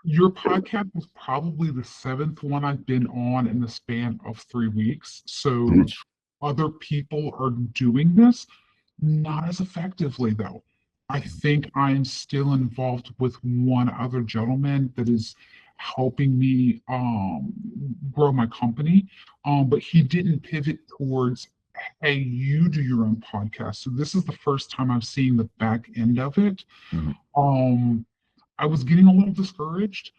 Your podcast was probably the seventh one I've been on in the span of 3 weeks. So other people are doing this, not as effectively though. I think I'm still involved with one other gentleman that is helping me grow my company. But he didn't pivot towards, hey, you do your own podcast. So this is the first time I'm seeing the back end of it. Mhm. Um, I was getting a little discouraged,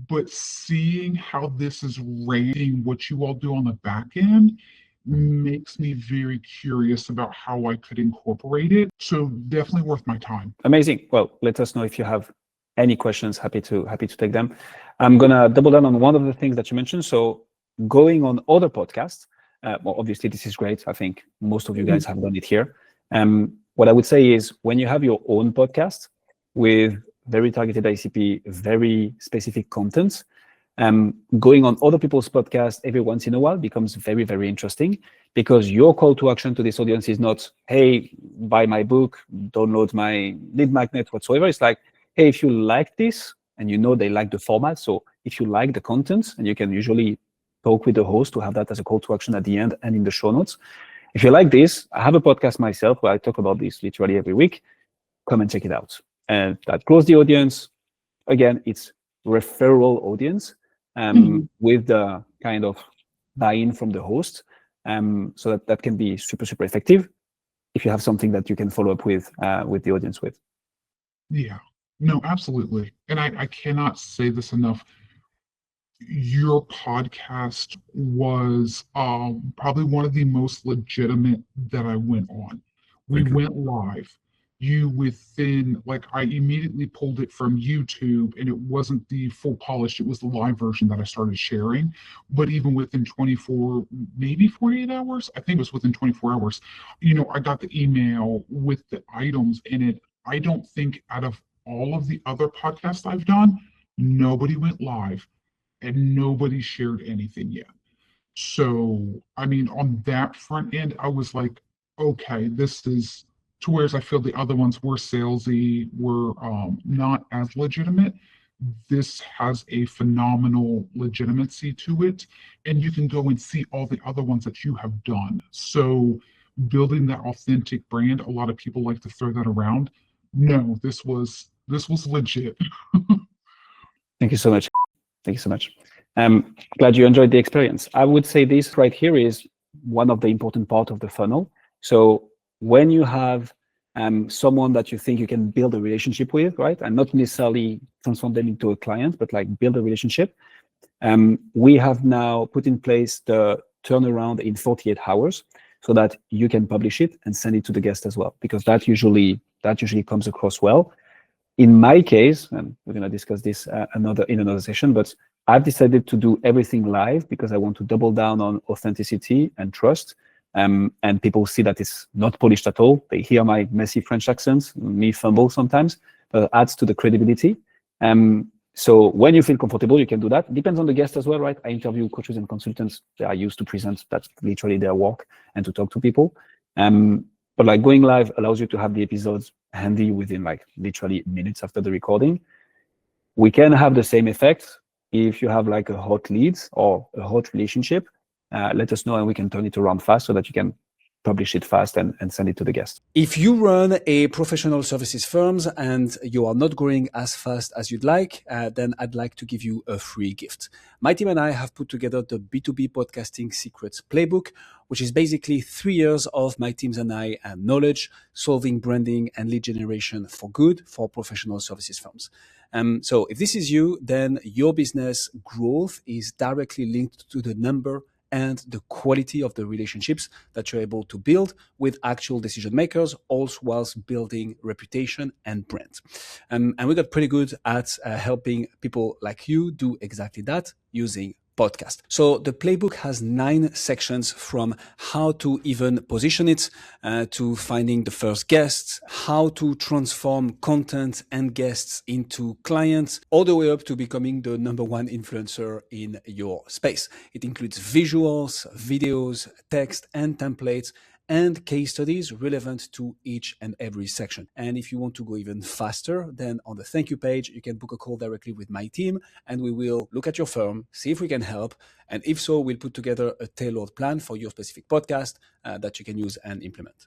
but seeing how this is rating what you all do on the back end makes me very curious about how I could incorporate it. So definitely worth my time. Amazing. Well, let us know if you have any questions. Happy to take them. I'm gonna double down on one of the things that you mentioned. So going on other podcasts. Well, obviously this is great. I think most of you guys have done it here. What I would say is when you have your own podcast with very targeted ICP, very specific content, going on other people's podcasts every once in a while becomes very, very interesting because your call to action to this audience is not, hey, buy my book, download my lead magnet whatsoever. It's like, hey, if you like this, and you know they like the format, so if you like the content, and you can usually talk with the host to have that as a call to action at the end and in the show notes. If you like this, I have a podcast myself where I talk about this literally every week. Come and check it out. And that grows the audience. Again, it's referral audience with the kind of buy-in from the host. So that can be super, super effective if you have something that you can follow up with the audience with. Yeah, no, absolutely. And I cannot say this enough. Your podcast was probably one of the most legitimate that I went on. We went live. You within, like, I immediately pulled it from YouTube and it wasn't the full polished, it was the live version that I started sharing. But even within 24, maybe 48 hours, I think it was within 24 hours, I got the email with the items in it. I don't think out of all of the other podcasts I've done, nobody went live and nobody shared anything yet. So, I mean, on that front end, I was like, okay, this is to whereas I feel the other ones were salesy, were not as legitimate. This has a phenomenal legitimacy to it, and you can go and see all the other ones that you have done. So, building that authentic brand, a lot of people like to throw that around. No, this was legit. Thank you so much. Thank you so much. Glad you enjoyed the experience. I would say this right here is one of the important part of the funnel. So when you have someone that you think you can build a relationship with, right, and not necessarily transform them into a client, but like build a relationship, we have now put in place the turnaround in 48 hours so that you can publish it and send it to the guest as well, because that usually comes across well. In my case, and we're going to discuss this in another session, but I've decided to do everything live because I want to double down on authenticity and trust. And people see that it's not polished at all. They hear my messy French accent, me fumble sometimes, but it adds to the credibility. So when you feel comfortable, you can do that. It depends on the guest as well, right? I interview coaches and consultants. They are used to present. That's literally their work and to talk to people. But like going live allows you to have the episodes handy within like literally minutes after the recording. We can have the same effect if you have like a hot lead or a hot relationship. Let us know and we can turn it around fast so that you can publish it fast and send it to the guest. If you run a professional services firms and you are not growing as fast as you'd like, then I'd like to give you a free gift. My team and I have put together the B2B Podcasting Secrets Playbook, which is basically 3 years of my teams and I knowledge, solving branding and lead generation for good for professional services firms. So if this is you, then your business growth is directly linked to the number and the quality of the relationships that you're able to build with actual decision makers, also whilst building reputation and brand. And we got pretty good at helping people like you do exactly that using podcast. So the playbook has 9 sections, from how to even position it, to finding the first guests, how to transform content and guests into clients, all the way up to becoming the #1 influencer in your space. It includes visuals, videos, text, and templates, and case studies relevant to each and every section. And if you want to go even faster, then on the thank you page, you can book a call directly with my team, and we will look at your firm, see if we can help. And if so, we'll put together a tailored plan for your specific podcast that you can use and implement.